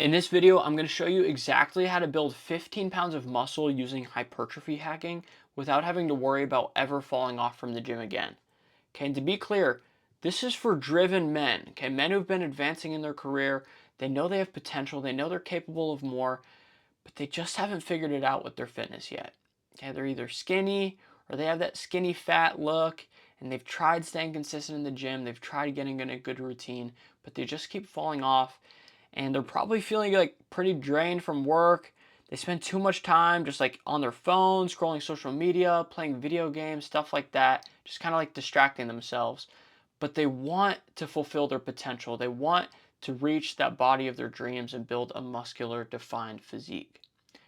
In this video, I'm going to show you exactly how to build 15 pounds of muscle using hypertrophy hacking without having to worry about ever falling off from the gym again. Okay, and to be clear, this is for driven men, okay, men who've been advancing in their career. They know they have potential, they know they're capable of more, but they just haven't figured it out with their fitness yet. Okay, they're either skinny or they have that skinny fat look, and they've tried staying consistent in the gym, they've tried getting in a good routine, but they just keep falling off, and they're probably feeling like pretty drained from work. They spend too much time just like on their phone, scrolling social media, playing video games, stuff like that, just kind of like distracting themselves. But they want to fulfill their potential. They want to reach that body of their dreams and build a muscular defined physique.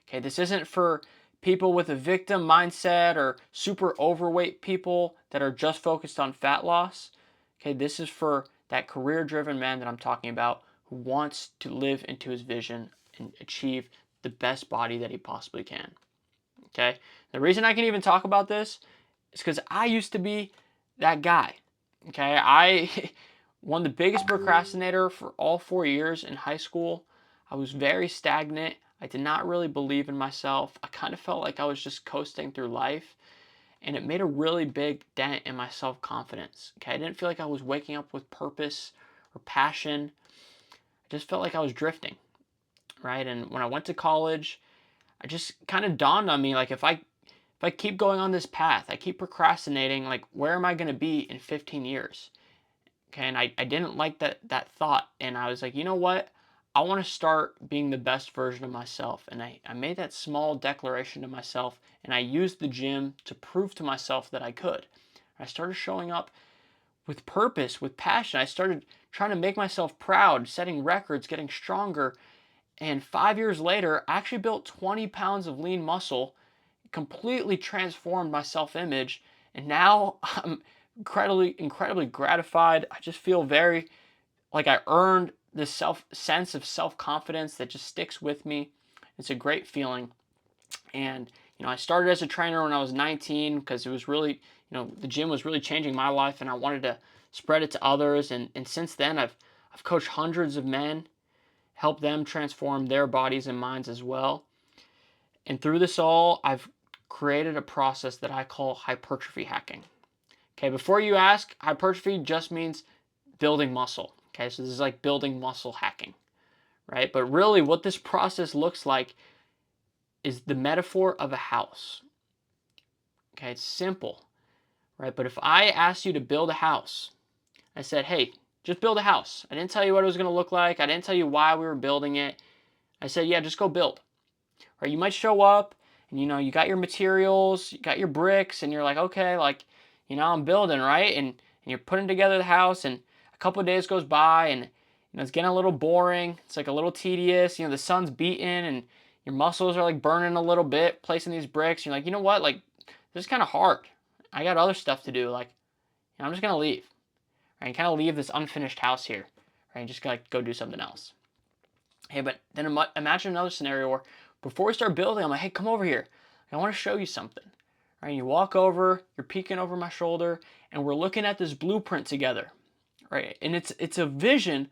Okay, this isn't for people with a victim mindset or super overweight people that are just focused on fat loss. Okay, this is for that career driven man that I'm talking about who wants to live into his vision and achieve the best body that he possibly can. Okay, the reason I can even talk about this is because I used to be that guy. Okay, I one of the biggest procrastinator for all 4 years in high school. I was very stagnant. I did not really believe in myself. I kind of felt like I was just coasting through life, and it made a really big dent in my self-confidence. Okay, I didn't feel like I was waking up with purpose or passion. I just felt like I was drifting, right? And when I went to college, I just kind of dawned on me like if I keep going on this path, I keep procrastinating, like where am I going to be in 15 years? Okay, and I didn't like that thought, and I was like, you know what? I want to start being the best version of myself. And I made that small declaration to myself, and I used the gym to prove to myself that I could. I started showing up with purpose, with passion. I started trying to make myself proud, setting records, getting stronger. And 5 years later, I actually built 20 pounds of lean muscle, completely transformed my self-image, and now I'm incredibly gratified. I just feel very like I earned this sense of self-confidence that just sticks with me. It's a great feeling. And I started as a trainer when I was 19 because it was really, the gym was really changing my life, and I wanted to spread it to others. And since then, I've coached hundreds of men, helped them transform their bodies and minds as well. And through this all, I've created a process that I call hypertrophy hacking. Okay, before you ask, hypertrophy just means building muscle. Okay, so this is like building muscle hacking, right? But really, what this process looks like is the metaphor of a house. Okay, it's simple, right? But if I asked you to build a house, I said, hey, just build a house. I didn't tell you what it was going to look like. I didn't tell you why we were building it. I said, yeah, just go build. Right? You might show up and you got your materials, you got your bricks, and you're like, okay, like, I'm building, right? And you're putting together the house, and a couple of days goes by, and it's getting a little boring. It's like a little tedious. The sun's beating, and your muscles are like burning a little bit placing these bricks. You're like, you know what? Like, this is kind of hard. I got other stuff to do. Like, I'm just gonna leave. Right? And kind of leave this unfinished house here. Right? And just like go do something else. Hey, but then imagine another scenario where before we start building, I'm like, hey, come over here. I want to show you something. Right? You walk over, you're peeking over my shoulder, and we're looking at this blueprint together. Right? And it's a vision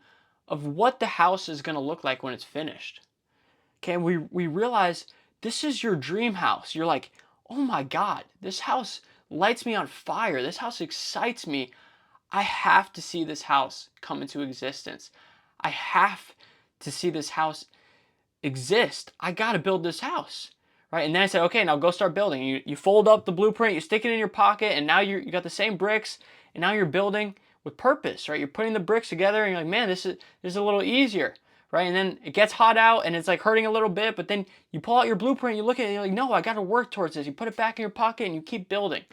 of what the house is going to look like when it's finished. Okay, and we realize this is your dream house. You're like, oh my God, this house lights me on fire. This house excites me. I have to see this house come into existence. I have to see this house exist. I got to build this house. Right? And then I said, okay, now go start building. You fold up the blueprint, you stick it in your pocket, and now you got the same bricks, and now you're building with purpose, right? You're putting the bricks together, and you're like, man, this is a little easier, right? And then it gets hot out, and it's like hurting a little bit, but then you pull out your blueprint, you look at it, and you're like, no, I got to work towards this. You put it back in your pocket, and you keep building,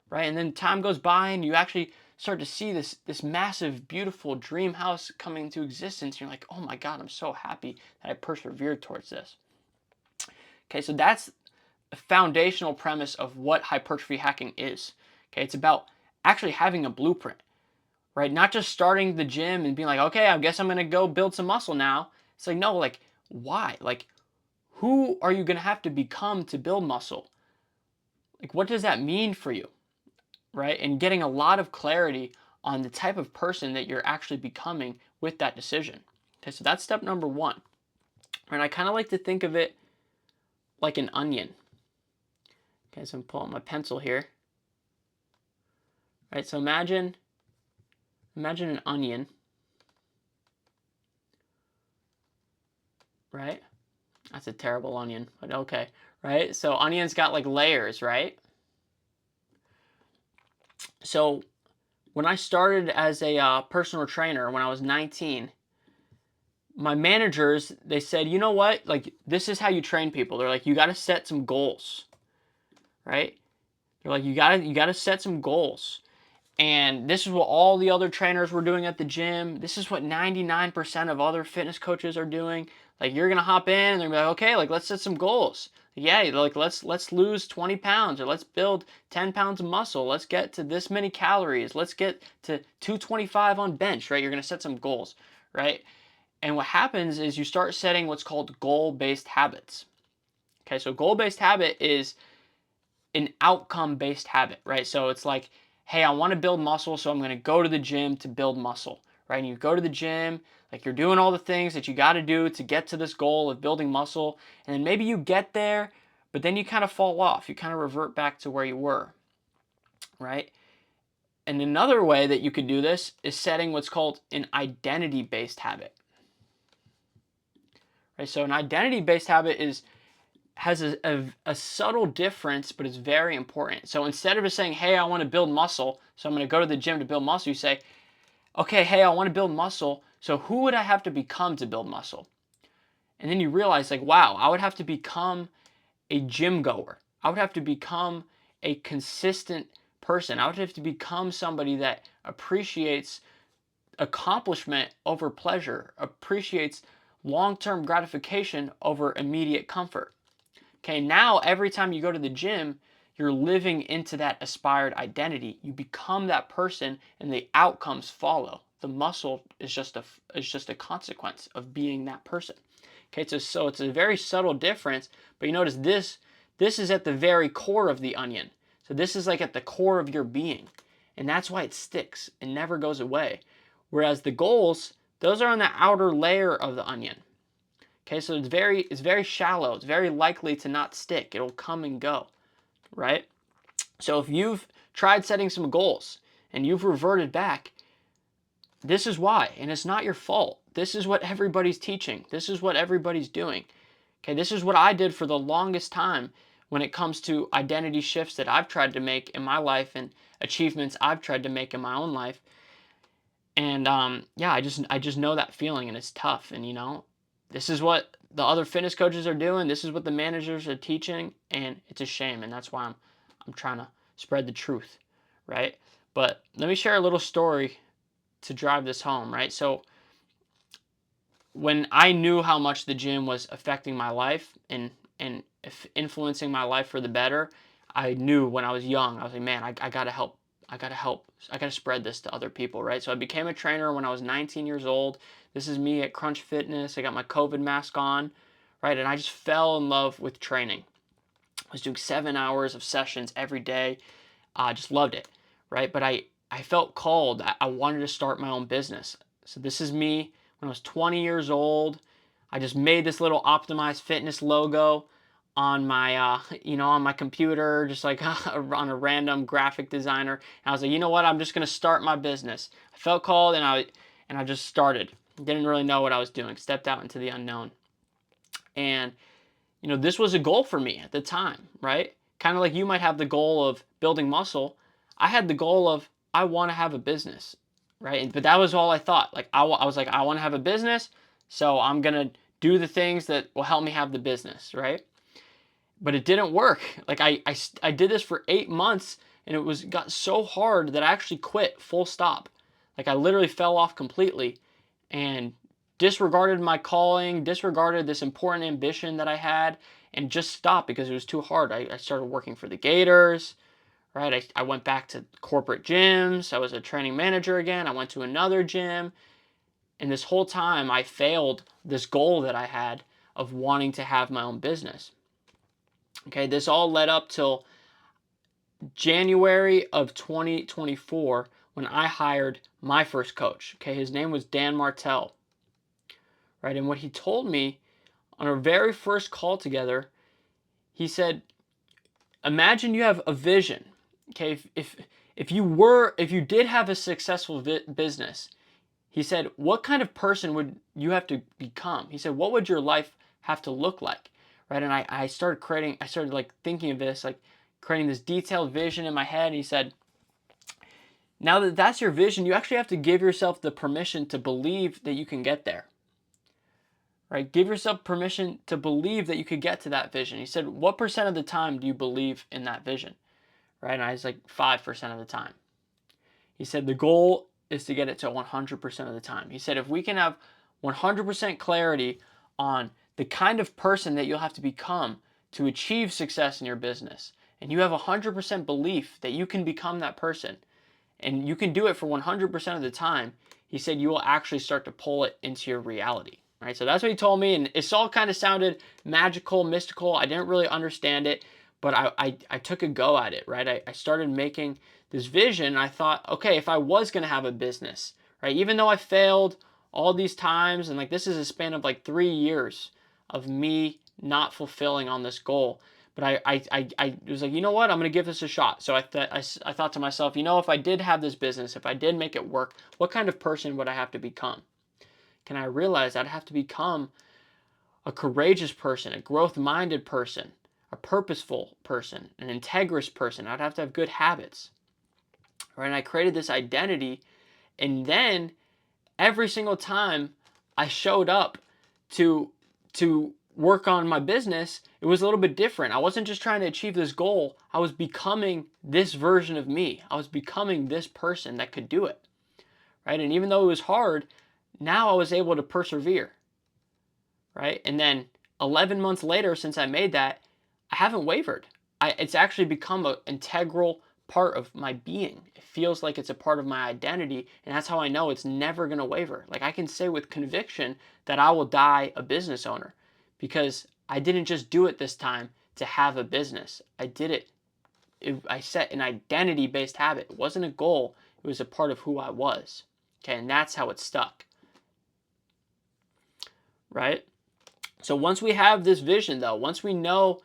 right? And then time goes by, and you actually start to see this massive, beautiful dream house coming into existence. You're like, oh my God, I'm so happy that I persevered towards this. Okay, so that's a foundational premise of what hypertrophy hacking is. Okay, it's about actually having a blueprint, right? Not just starting the gym and being like, okay, I guess I'm gonna go build some muscle now. It's like, no, like, why? Like, who are you gonna have to become to build muscle? Like, what does that mean for you, right? And getting a lot of clarity on the type of person that you're actually becoming with that decision. Okay, so that's step number one. And I kind of like to think of it like an onion. Okay, so I'm pulling my pencil here. Right, so imagine an onion, right? That's a terrible onion, but okay, right? So onions got like layers, right? So when I started as a personal trainer when I was 19, my managers, they said, you know what? Like, this is how you train people. They're like, you got to set some goals, right? They're like, you got to set some goals. And this is what all the other trainers were doing at the gym. This is what 99% of other fitness coaches are doing. Like, you're gonna hop in and they're gonna be like, okay, like, let's set some goals. Yeah, like, let's lose 20 pounds, or let's build 10 pounds of muscle. Let's get to this many calories. Let's get to 225 on bench, right? You're gonna set some goals, right? And what happens is you start setting what's called goal-based habits. Okay, so goal-based habit is an outcome-based habit, right? So it's like, hey, I want to build muscle, so I'm going to go to the gym to build muscle, right? And you go to the gym, like, you're doing all the things that you got to do to get to this goal of building muscle, and then maybe you get there, but then you kind of fall off. You kind of revert back to where you were, right? And another way that you could do this is setting what's called an identity-based habit, right? So an identity-based habit has a subtle difference, but it's very important. So instead of just saying, hey, I want to build muscle, so I'm going to go to the gym to build muscle, you say, okay, hey, I want to build muscle, so who would I have to become to build muscle? And then you realize, like, wow, I would have to become a gym goer. I would have to become a consistent person. I would have to become somebody that appreciates accomplishment over pleasure, appreciates long-term gratification over immediate comfort. Okay, now every time you go to the gym, you're living into that aspired identity. You become that person, and the outcomes follow. The muscle is just a consequence of being that person. Okay, so it's a very subtle difference, but you notice this is at the very core of the onion. So this is like at the core of your being, and that's why it sticks. It never goes away. Whereas the goals, those are on the outer layer of the onion. Okay, so it's very shallow. It's very likely to not stick. It'll come and go, right? So if you've tried setting some goals and you've reverted back, this is why, and it's not your fault. This is what everybody's teaching. This is what everybody's doing. Okay, this is what I did for the longest time when it comes to identity shifts that I've tried to make in my life and achievements I've tried to make in my own life. And yeah, I just know that feeling, and it's tough. And this is what the other fitness coaches are doing. This is what the managers are teaching, and it's a shame. And that's why I'm trying to spread the truth, right? But let me share a little story to drive this home, right? So when I knew how much the gym was affecting my life and influencing my life for the better, I knew when I was young, I was like, man, I gotta help. I gotta help. I gotta spread this to other people, right? So I became a trainer when I was 19 years old. This is me at Crunch Fitness. I got my COVID mask on, right? And I just fell in love with training. I was doing 7 hours of sessions every day. I just loved it, right? But I felt called. I wanted to start my own business. So this is me when I was 20 years old. I just made this little optimized fitness logo on my on my computer, just like on a random graphic designer. And I was like, you know what? I'm just gonna start my business. I felt called, and I just started. Didn't really know what I was doing. Stepped out into the unknown. And this was a goal for me at the time, right? Kind of like you might have the goal of building muscle. I had the goal of, I want to have a business, right? But that was all I thought. Like, I was like, I want to have a business, so I'm going to do the things that will help me have the business, right? But it didn't work. Like, I did this for 8 months, and got so hard that I actually quit full stop. Like, I literally fell off completely and disregarded my calling, disregarded this important ambition that I had, and just stopped because it was too hard. I started working for the Gators, right? I went back to corporate gyms. I was a training manager again. I went to another gym. And this whole time, I failed this goal that I had of wanting to have my own business. Okay, this all led up till January of 2024 when I hired my first coach. Okay, his name was Dan Martell, right? And what he told me on our very first call together, he said, imagine you have a vision. Okay, if you did have a successful business, he said, what kind of person would you have to become? He said, what would your life have to look like? Right? And I started like thinking of this, like creating this detailed vision in my head. And he said, now that that's your vision, you actually have to give yourself the permission to believe that you can get there. Right? Give yourself permission to believe that you could get to that vision. He said, what percent of the time do you believe in that vision? Right? And I was like, 5% of the time. He said, the goal is to get it to 100% of the time. He said, if we can have 100% clarity on the kind of person that you'll have to become to achieve success in your business, and you have 100% belief that you can become that person, and you can do it for 100% of the time, he said you will actually start to pull it into your reality. Right? So that's what he told me, and it all kind of sounded magical, mystical. I didn't really understand it, but I took a go at it. Right? I started making this vision, and I thought, okay, if I was going to have a business, right, even though I failed all these times, and like this is a span of like 3 years of me not fulfilling on this goal, but I was like, you know what? I'm going to give this a shot. So I thought to myself, you know, if I did have this business, if I did make it work, what kind of person would I have to become? Can I realize I'd have to become a courageous person, a growth-minded person, a purposeful person, an integrous person. I'd have to have good habits. Right? And I created this identity, and then every single time I showed up to work on my business, it was a little bit different. I wasn't just trying to achieve this goal. I was becoming this version of me. I was becoming this person that could do it. Right? And even though it was hard, now I was able to persevere. Right? And then 11 months later, since I made that, I haven't wavered. It's actually become an integral part of my being. It feels like it's a part of my identity, and that's how I know it's never going to waver. Like I can say with conviction that I will die a business owner, because I didn't just do it this time to have a business. I did it. I set an identity-based habit. It wasn't a goal. It was a part of who I was. Okay, and that's how it stuck. Right? So once we have this vision, though, once we know,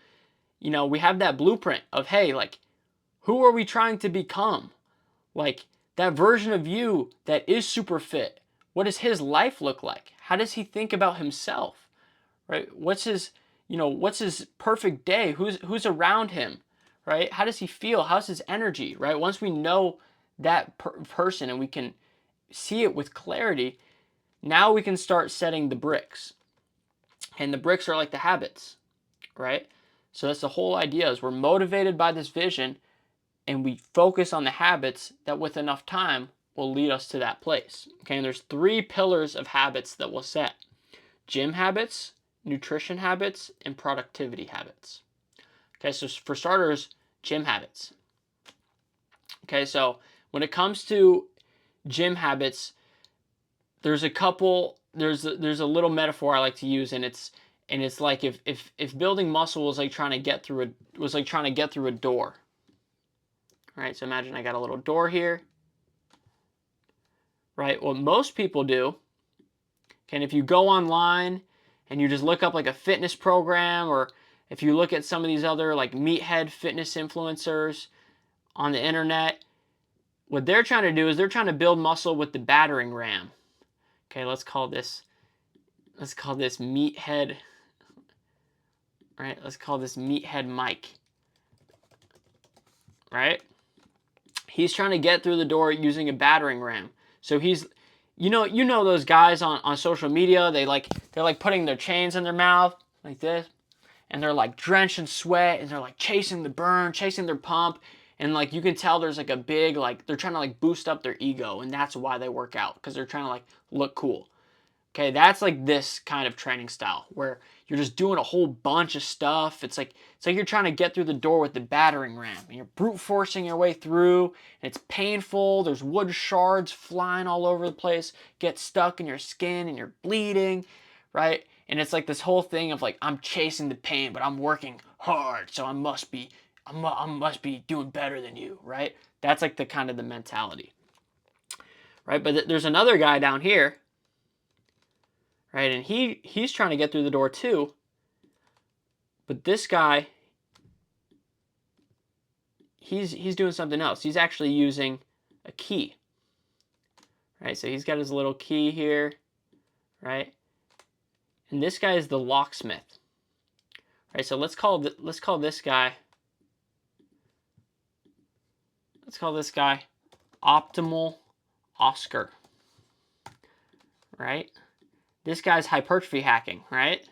we have that blueprint of, hey, like, who are we trying to become? Like, that version of you that is super fit, what does his life look like? How does he think about himself? Right? What's his perfect day? Who's around him? Right? How does he feel? How's his energy? Right? Once we know that person and we can see it with clarity, now we can start setting the bricks. And the bricks are like the habits, right? So that's the whole idea, is we're motivated by this vision, and we focus on the habits that with enough time will lead us to that place. Okay, and there's 3 pillars of habits that we'll set: gym habits, nutrition habits, and productivity habits. Okay, so for starters, gym habits. Okay, so when it comes to gym habits, there's a little metaphor I like to use, and it's like if building muscle was like trying to get through a door. Right? So imagine I got a little door here. Right? What most people do, okay, and if you go online and you just look up like a fitness program, or if you look at some of these other like meathead fitness influencers on the internet, what they're trying to do is they're trying to build muscle with the battering ram. Okay, let's call this meathead. Right? Let's call this meathead Mike. Right? He's trying to get through the door using a battering ram. So he's, you know those guys on social media, they're like putting their chains in their mouth like this, and they're like drenched in sweat, and they're like chasing the burn, chasing their pump, and like you can tell there's like a big, like they're trying to like boost up their ego, and that's why they work out, because they're trying to like look cool. Okay, that's like this kind of training style where you're just doing a whole bunch of stuff. It's like you're trying to get through the door with the battering ram, and you're brute forcing your way through, and it's painful. There's wood shards flying all over the place, get stuck in your skin, and you're bleeding, right? And it's like this whole thing of like, I'm chasing the pain, but I'm working hard, so I must be doing better than you, right? That's like the kind of the mentality, right? But there's another guy down here. Right, and he's trying to get through the door too, But this guy, he's doing something else. He's actually using a key, right? So he's got his little key here, right? And this guy is the locksmith, right? So let's call this guy optimal Oscar, right? This guy's hypertrophy hacking, right?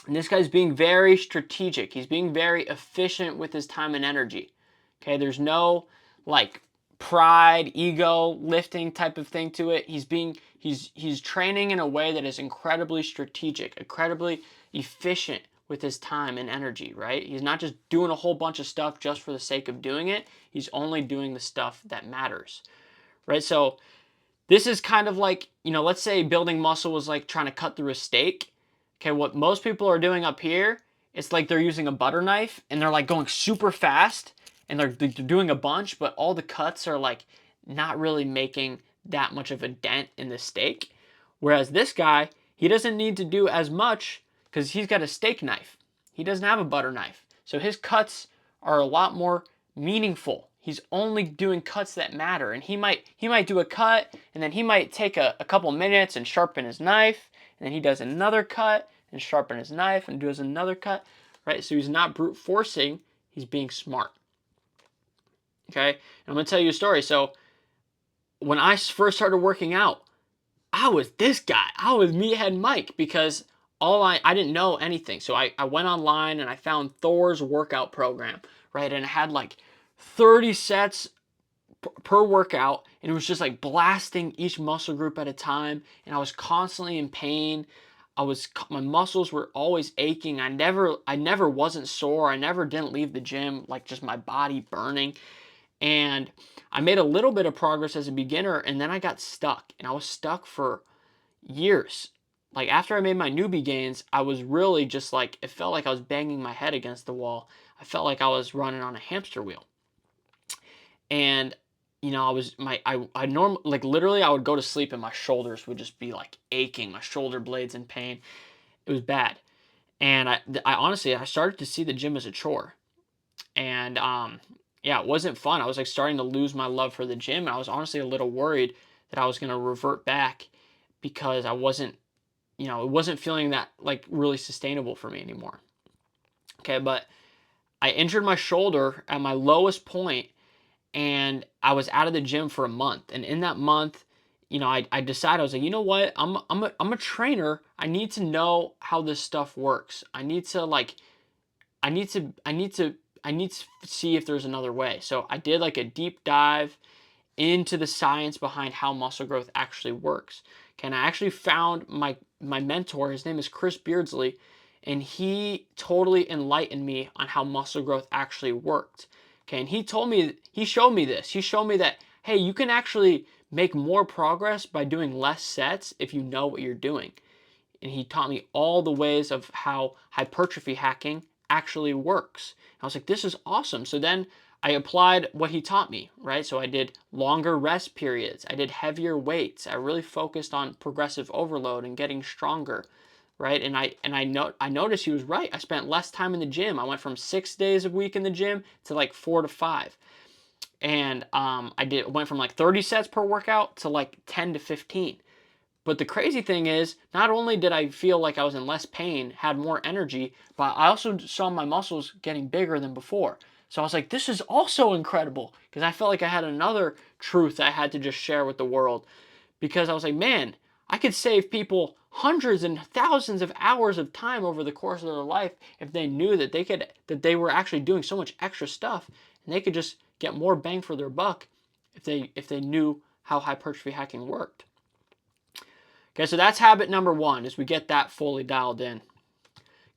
And this guy's being very strategic. He's being very efficient with his time and energy. Okay, there's no like pride, ego, lifting type of thing to it. He's training in a way that is incredibly strategic, incredibly efficient with his time and energy, right? He's not just doing a whole bunch of stuff just for the sake of doing it. He's only doing the stuff that matters, right? So this is kind of like, let's say building muscle was like trying to cut through a steak. Okay, what most people are doing up here, it's like they're using a butter knife and they're like going super fast and they're doing a bunch, but all the cuts are like not really making that much of a dent in the steak. Whereas this guy, he doesn't need to do as much because he's got a steak knife. He doesn't have a butter knife. So his cuts are a lot more meaningful. He's only doing cuts that matter. And he might do a cut and then he might take a couple minutes and sharpen his knife. And then he does another cut and sharpen his knife and does another cut, right? So he's not brute forcing, he's being smart. Okay, and I'm gonna tell you a story. So when I first started working out, I was this guy. I was Meathead Mike because I didn't know anything. So I went online and I found Thor's workout program, right? And it had like 30 sets per workout, and it was just like blasting each muscle group at a time, and I was constantly in pain. My muscles were always aching. I never wasn't sore. I never didn't leave the gym like just my body burning. And I made a little bit of progress as a beginner, and then I got stuck, and I was stuck for years. Like after I made my newbie gains, I was really just like, it felt like I was banging my head against the wall. I felt like I was running on a hamster wheel. And I normally, like literally I would go to sleep and my shoulders would just be like aching, my shoulder blades in pain. It was bad. And I honestly, I started to see the gym as a chore. And yeah, it wasn't fun. I was like starting to lose my love for the gym. And I was honestly a little worried that I was going to revert back because I wasn't, it wasn't feeling that like really sustainable for me anymore. Okay, but I injured my shoulder at my lowest point and I was out of the gym for a month. And in that month, I decided, I was like, you know what? I'm a trainer. I need to know how this stuff works. I need to like, I need to, I need to, I need to see if there's another way. So I did like a deep dive into the science behind how muscle growth actually works. Okay, and I actually found my mentor. His name is Chris Beardsley, and he totally enlightened me on how muscle growth actually worked. Okay, and he showed me this. He showed me that, hey, you can actually make more progress by doing less sets if you know what you're doing. And he taught me all the ways of how hypertrophy hacking actually works. I was like, this is awesome. So then I applied what he taught me, right? So I did longer rest periods. I did heavier weights. I really focused on progressive overload and getting stronger, right? And I noticed he was right. I spent less time in the gym. I went from 6 days a week in the gym to like 4 to 5. And went from like 30 sets per workout to like 10 to 15. But the crazy thing is, not only did I feel like I was in less pain, had more energy, but I also saw my muscles getting bigger than before. So I was like, this is also incredible because I felt like I had another truth I had to just share with the world. Because I was like, man, I could save people hundreds and thousands of hours of time over the course of their life if they knew that they were actually doing so much extra stuff and they could just get more bang for their buck if they knew how hypertrophy hacking worked. Okay, so that's habit number 1, is we get that fully dialed in.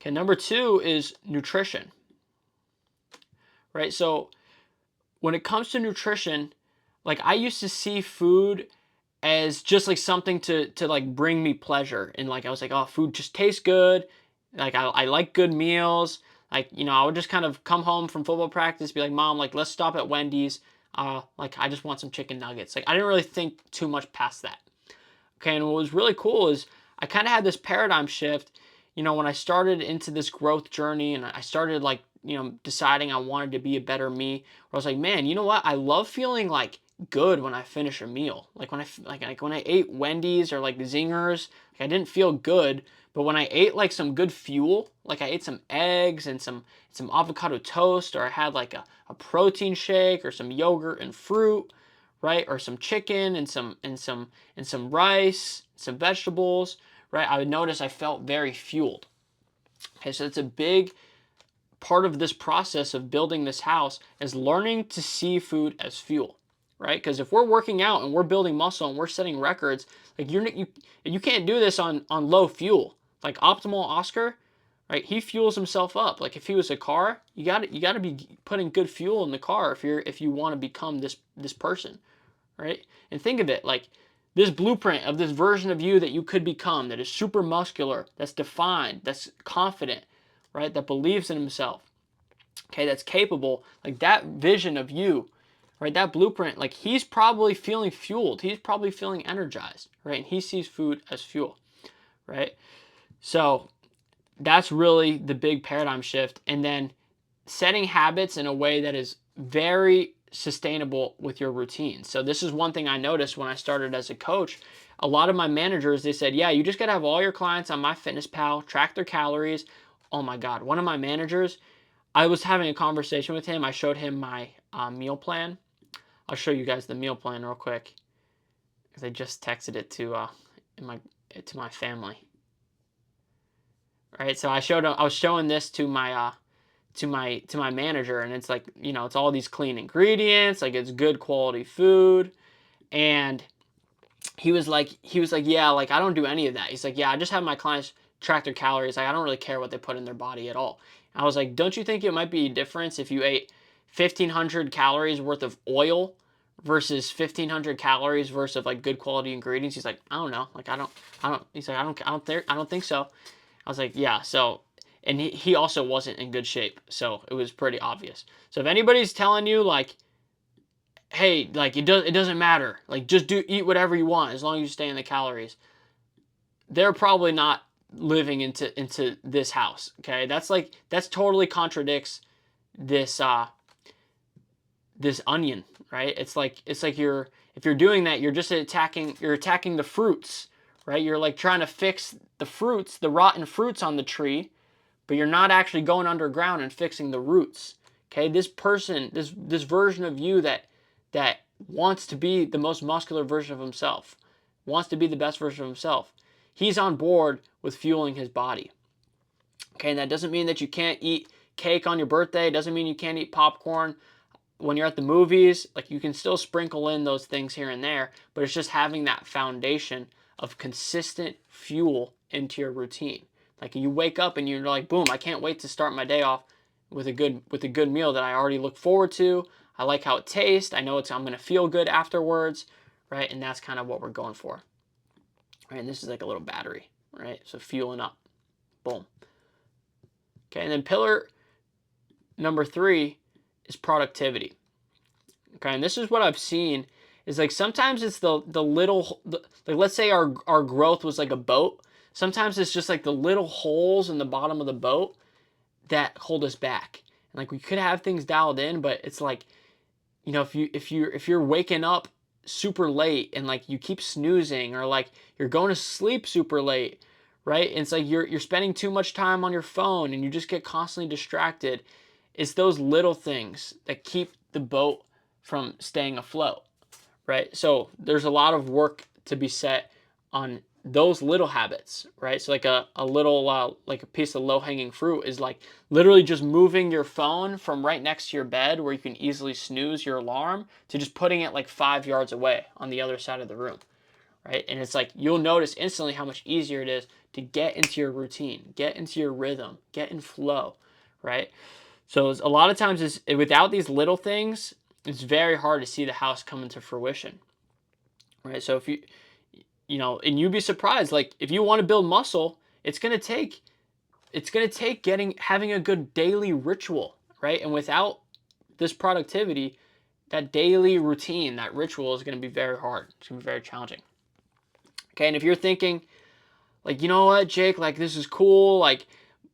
Okay, number 2 is nutrition. Right, so when it comes to nutrition, like I used to see food as just like something to like bring me pleasure. And like I was like, oh, food just tastes good. Like I like good meals. Like, I would just kind of come home from football practice, be like, Mom, like let's stop at Wendy's. Like I just want some chicken nuggets. Like I didn't really think too much past that. Okay, and what was really cool is I kind of had this paradigm shift. when I started into this growth journey and I started like, deciding I wanted to be a better me, where I was like, man, you know what? I love feeling like good when I finish a meal. Like when like when I ate Wendy's or like Zingers, like I didn't feel good, but when I ate like some good fuel, like I ate some eggs and some avocado toast, or I had like a protein shake or some yogurt and fruit, right? Or some chicken and some rice, some vegetables, right? I would notice I felt very fueled. Okay, so it's a big part of this process of building this house is learning to see food as fuel, right? Because if we're working out and we're building muscle and we're setting records, like you can't do this on low fuel. Like optimal Oscar, right? He fuels himself up. Like if he was a car, you got to be putting good fuel in the car if you want to become this person, right? And think of it like this blueprint of this version of you that you could become, that is super muscular, that's defined, that's confident, right? That believes in himself, okay? That's capable. Like that vision of you, right? That blueprint, like he's probably feeling fueled. He's probably feeling energized, right? And he sees food as fuel, right? So that's really the big paradigm shift. And then setting habits in a way that is very sustainable with your routine. So this is one thing I noticed when I started as a coach. A lot of my managers, they said, yeah, you just got to have all your clients on MyFitnessPal, track their calories. Oh my God. One of my managers, I was having a conversation with him. I showed him my meal plan. I'll show you guys the meal plan real quick because I just texted it to my family. All right, so I was showing this to my manager, and it's like, it's all these clean ingredients, like it's good quality food. And he was like, yeah, like I don't do any of that. He's like, yeah, I just have my clients track their calories. Like I don't really care what they put in their body at all. And I was like, don't you think it might be a difference if you ate 1,500 calories worth of oil versus 1,500 calories versus like good quality ingredients? He's like, I don't know. Like I don't. He's like, I don't think so. I was like, yeah. So, and he also wasn't in good shape, so it was pretty obvious. So if anybody's telling you like, hey, like it doesn't matter, like just eat whatever you want as long as you stay in the calories, they're probably not living into this house. Okay, that's totally contradicts this this onion, right? It's like you're if you're doing that, you're attacking the fruits, right? You're like trying to fix the fruits, the rotten fruits on the tree, but you're not actually going underground and fixing the roots. Okay, this person, this version of you that wants to be the most muscular version of himself, wants to be the best version of himself, he's on board with fueling his body. Okay, and that doesn't mean that you can't eat cake on your birthday. It doesn't mean you can't eat popcorn when you're at the movies. Like you can still sprinkle in those things here and there, but it's just having that foundation of consistent fuel into your routine. Like you wake up and you're like, boom, I can't wait to start my day off with a good meal that I already look forward to. I like how it tastes. I know I'm going to feel good afterwards, right? And that's kind of what we're going for. Right? And this is like a little battery, right? So fueling up. Boom. Okay, and then pillar number 3 is productivity. Okay, and this is what I've seen is like sometimes it's like let's say our growth was like a boat. Sometimes it's just like the little holes in the bottom of the boat that hold us back. And like we could have things dialed in, but it's like, if you're waking up super late and like you keep snoozing, or like you're going to sleep super late, right? And it's like you're spending too much time on your phone and you just get constantly distracted. It's those little things that keep the boat from staying afloat, right? So there's a lot of work to be set on those little habits, right? So like a little like a piece of low-hanging fruit is like literally just moving your phone from right next to your bed where you can easily snooze your alarm to just putting it like 5 yards away on the other side of the room, right? And it's like you'll notice instantly how much easier it is to get into your routine, get into your rhythm, get in flow, right? So a lot of times without these little things, it's very hard to see the house come into fruition, right? So if and you'd be surprised, like if you want to build muscle, it's gonna take having a good daily ritual, right? And without this productivity, that daily routine, that ritual is gonna be very hard. It's gonna be very challenging. Okay, and if you're thinking like, you know what, Jake, like this is cool, like,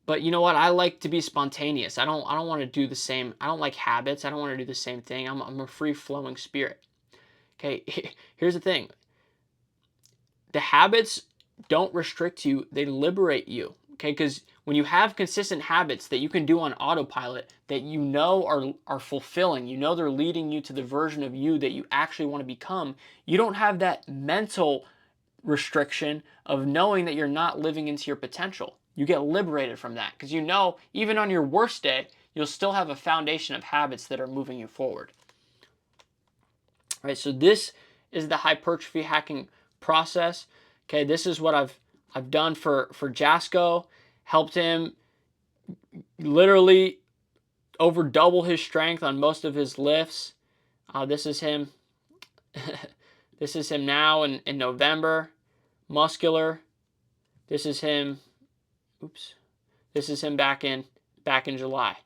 but you know what, I like to be spontaneous. I don't want to do the same. I don't like habits. I don't want to do the same thing. I'm a free flowing spirit. Okay, here's the thing. The habits don't restrict you, they liberate you. Okay, because when you have consistent habits that you can do on autopilot that you know are fulfilling, you know they're leading you to the version of you that you actually want to become, you don't have that mental restriction of knowing that you're not living into your potential. You get liberated from that because you know even on your worst day, you'll still have a foundation of habits that are moving you forward. All right, so this is the hypertrophy hacking process. Okay, this is what I've done for Jasko, helped him literally over double his strength on most of his lifts. This is him. This is him now in November, muscular. This is him. Oops. This is him back in July.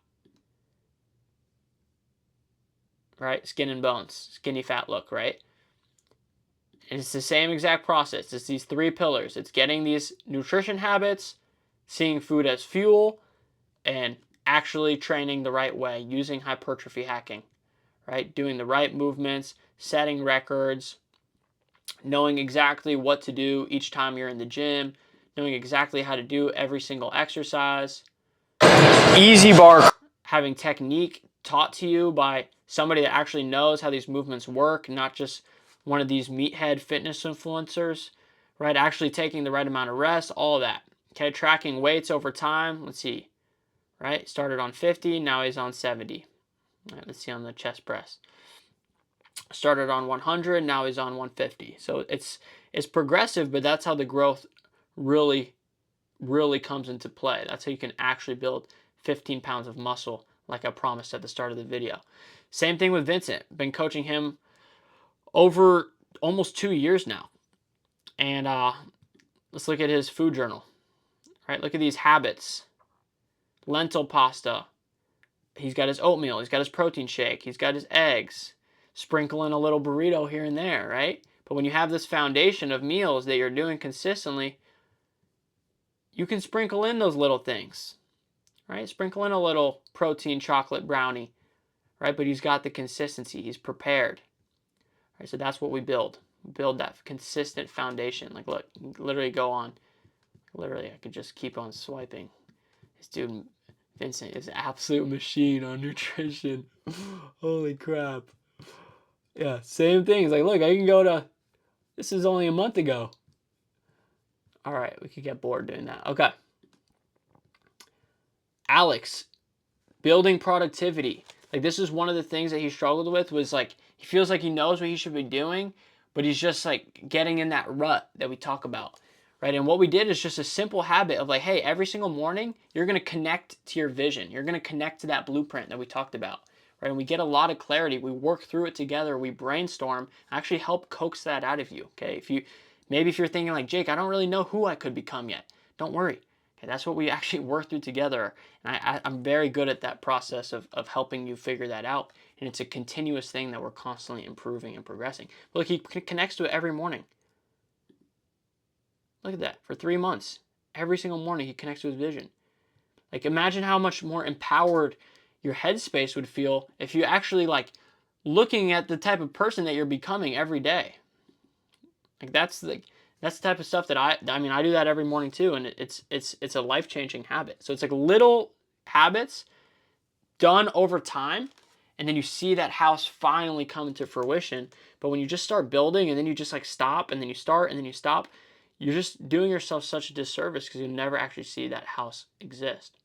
Right, skin and bones, skinny fat look, right? And it's the same exact process. It's these three pillars. It's getting these nutrition habits, seeing food as fuel, and actually training the right way using hypertrophy hacking, right? Doing the right movements, setting records, knowing exactly what to do each time you're in the gym, knowing exactly how to do every single exercise. Easy bar. Having technique taught to you by somebody that actually knows how these movements work, not just one of these meathead fitness influencers, right? Actually taking the right amount of rest, all of that. Okay, tracking weights over time. Let's see, right? Started on 50, now he's on 70. All right, let's see on the chest press. Started on 100, now he's on 150. So it's progressive, but that's how the growth really comes into play. That's how you can actually build 15 pounds of muscle like I promised at the start of the video. Same thing with Vincent. Been coaching him over almost 2 years now. And let's look at his food journal. Right? Look at these habits. Lentil pasta. He's got his oatmeal. He's got his protein shake. He's got his eggs. Sprinkle in a little burrito here and there, right? But when you have this foundation of meals that you're doing consistently, you can sprinkle in those little things, right? Sprinkle in a little protein chocolate brownie, right? But he's got the consistency. He's prepared, right? So that's what we build. We build that consistent foundation. Like, look, literally go on. Literally, I could just keep on swiping. This dude, Vincent, is an absolute machine on nutrition. Holy crap. Yeah, same thing. It's like, look, I can go to, this is only a month ago. All right, we could get bored doing that. Okay. Alex, building productivity. Like, this is one of the things that he struggled with, was like, he feels like he knows what he should be doing, but he's just like getting in that rut that we talk about, right? And what we did is just a simple habit of like, hey, every single morning, you're going to connect to your vision. You're going to connect to that blueprint that we talked about, right? And we get a lot of clarity. We work through it together. We brainstorm, actually help coax that out of you, okay? Maybe if you're thinking like, Jake, I don't really know who I could become yet, don't worry. Okay, that's what we actually work through together. And I'm very good at that process of helping you figure that out. And it's a continuous thing that we're constantly improving and progressing. Look, he connects to it every morning. Look at that. For 3 months, every single morning he connects to his vision. Like, imagine how much more empowered your headspace would feel if you actually like looking at the type of person that you're becoming every day. Like, that's the type of stuff that I mean, I do that every morning too, and it's a life-changing habit. So it's like little habits done over time, and then you see that house finally come to fruition. But when you just start building and then you just like stop and then you start and then you stop, you're just doing yourself such a disservice because you never actually see that house exist.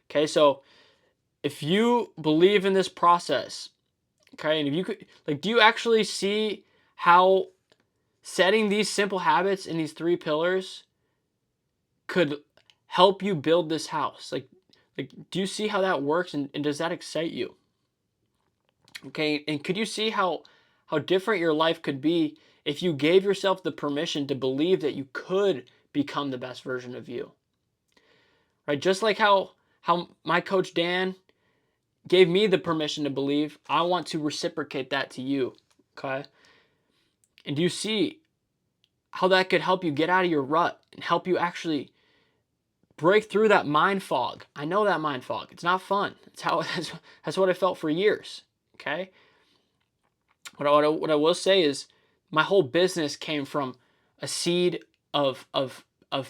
Okay, so if you believe in this process, okay, and if you could, like, do you actually see how setting these simple habits in these 3 pillars could help you build this house? Like, do you see how that works, and does that excite you? Okay, and could you see how different your life could be if you gave yourself the permission to believe that you could become the best version of you? Right? Just like how my coach Dan gave me the permission to believe, I want to reciprocate that to you. Okay? And do you see how that could help you get out of your rut and help you actually break through that mind fog. I know that mind fog. It's not fun. That's what I felt for years. Okay. What I will say is my whole business came from a seed of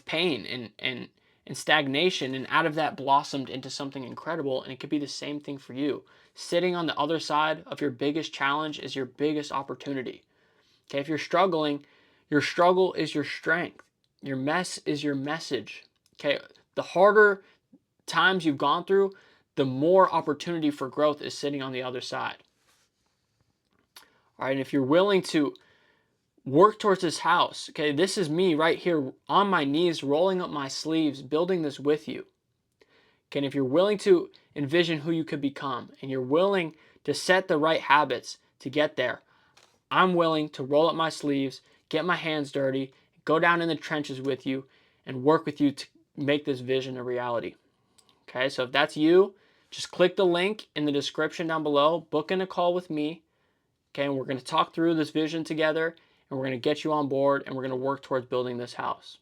pain and stagnation, and out of that blossomed into something incredible. And it could be the same thing for you. Sitting on the other side of your biggest challenge is your biggest opportunity. Okay, if you're struggling, your struggle is your strength. Your mess is your message. Okay, the harder times you've gone through, the more opportunity for growth is sitting on the other side. All right, and if you're willing to work towards this house, okay, this is me right here on my knees, rolling up my sleeves, building this with you. Okay, and if you're willing to envision who you could become and you're willing to set the right habits to get there, I'm willing to roll up my sleeves, get my hands dirty, go down in the trenches with you, and work with you to make this vision a reality. Okay, so if that's you, just click the link in the description down below, book in a call with me. Okay, and we're going to talk through this vision together, and we're going to get you on board, and we're going to work towards building this house.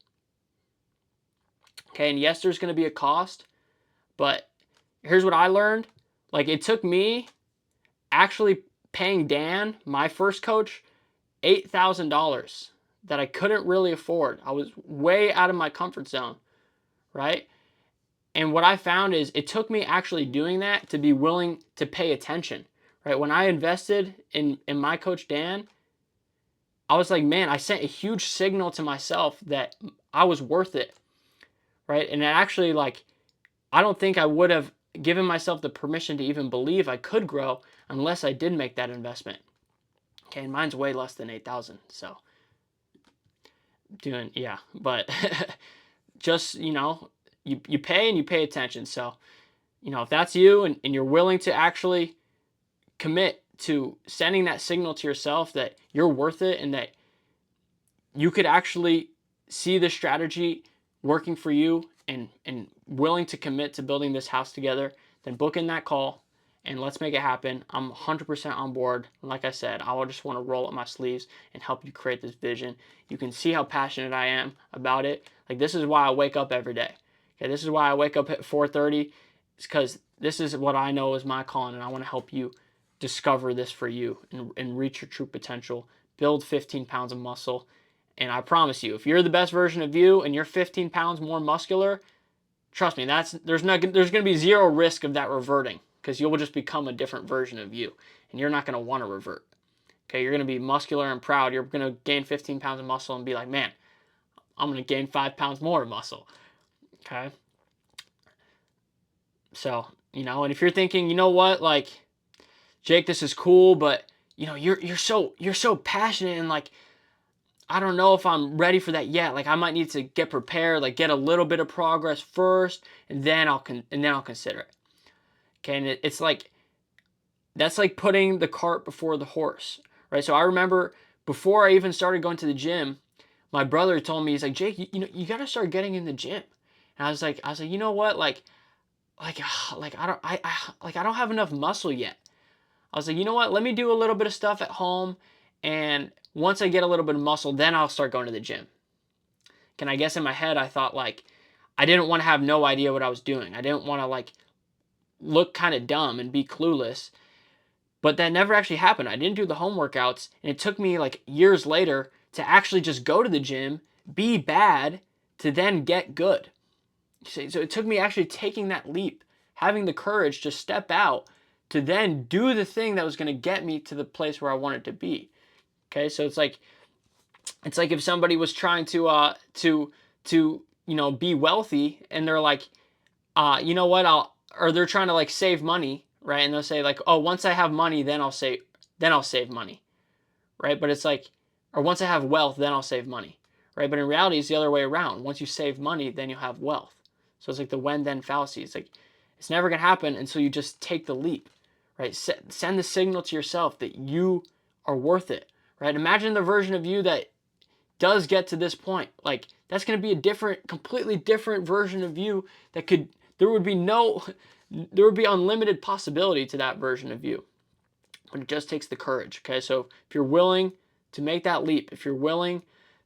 Okay, and yes, there's going to be a cost, but here's what I learned. Like, it took me actually paying Dan, my first coach, $8,000 that I couldn't really afford. I was way out of my comfort zone, right? And what I found is it took me actually doing that to be willing to pay attention, right? When I invested in my coach Dan, I was like, man, I sent a huge signal to myself that I was worth it, right? And it actually, like, I don't think I would have given myself the permission to even believe I could grow unless I did make that investment. Okay, and mine's way less than 8,000, so but just, you pay and you pay attention. So, if that's you and you're willing to actually commit to sending that signal to yourself that you're worth it and that you could actually see the strategy working for you and willing to commit to building this house together, then book in that call and let's make it happen. I'm 100% on board. Like I said, I just want to roll up my sleeves and help you create this vision. You can see how passionate I am about it. Like, this is why I wake up every day. Okay, this is why I wake up at 4:30. It's because this is what I know is my calling, and I want to help you discover this for you and reach your true potential, build 15 pounds of muscle. And I promise you, if you're the best version of you and you're 15 pounds more muscular, trust me, there's going to be zero risk of that reverting, because you'll just become a different version of you, and you're not going to want to revert. Okay, you're going to be muscular and proud. You're going to gain 15 pounds of muscle and be like, man, I'm going to gain 5 pounds more of muscle. Okay, so, and if you're thinking, you know what, like, Jake, this is cool, but you're so passionate, and like, I don't know if I'm ready for that yet. Like, I might need to get prepared, like get a little bit of progress first, and then I'll consider it. Okay, and it's like, that's like putting the cart before the horse, right? So I remember before I even started going to the gym, my brother told me, he's like, Jake, you got to start getting in the gym. And I was like, you know what, like I don't have enough muscle yet. I was like, you know what, let me do a little bit of stuff at home, and once I get a little bit of muscle, then I'll start going to the gym. And I guess in my head, I thought, like, I didn't want to have no idea what I was doing. I didn't want to, like, look kind of dumb and be clueless. But that never actually happened. I didn't do the home workouts, and it took me, like, years later to actually just go to the gym, be bad, to then get good. So it took me actually taking that leap, having the courage to step out, to then do the thing that was going to get me to the place where I wanted to be. Okay, so it's like if somebody was trying to be wealthy, and they're like, you know what, or they're trying to, like, save money, right? And they'll say, like, oh, once I have money, then I'll save money, right? But it's like, or once I have wealth, then I'll save money, right? But in reality, it's the other way around. Once you save money, then you'll have wealth. So it's like the when then fallacy. It's like, it's never gonna happen until you just take the leap, right? Send the signal to yourself that you are worth it, right? Imagine the version of you that does get to this point. Like, that's going to be a completely different version of you there would be unlimited possibility to that version of you. But it just takes the courage, okay? So if you're willing to make that leap, if you're willing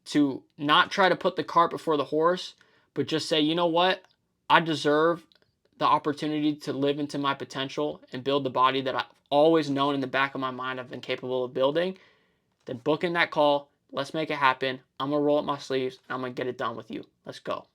to not try to put the cart before the horse, but just say, you know what? I deserve the opportunity to live into my potential and build the body that I've always known in the back of my mind I've been capable of building, then book in that call. Let's make it happen. I'm going to roll up my sleeves and I'm going to get it done with you. Let's go.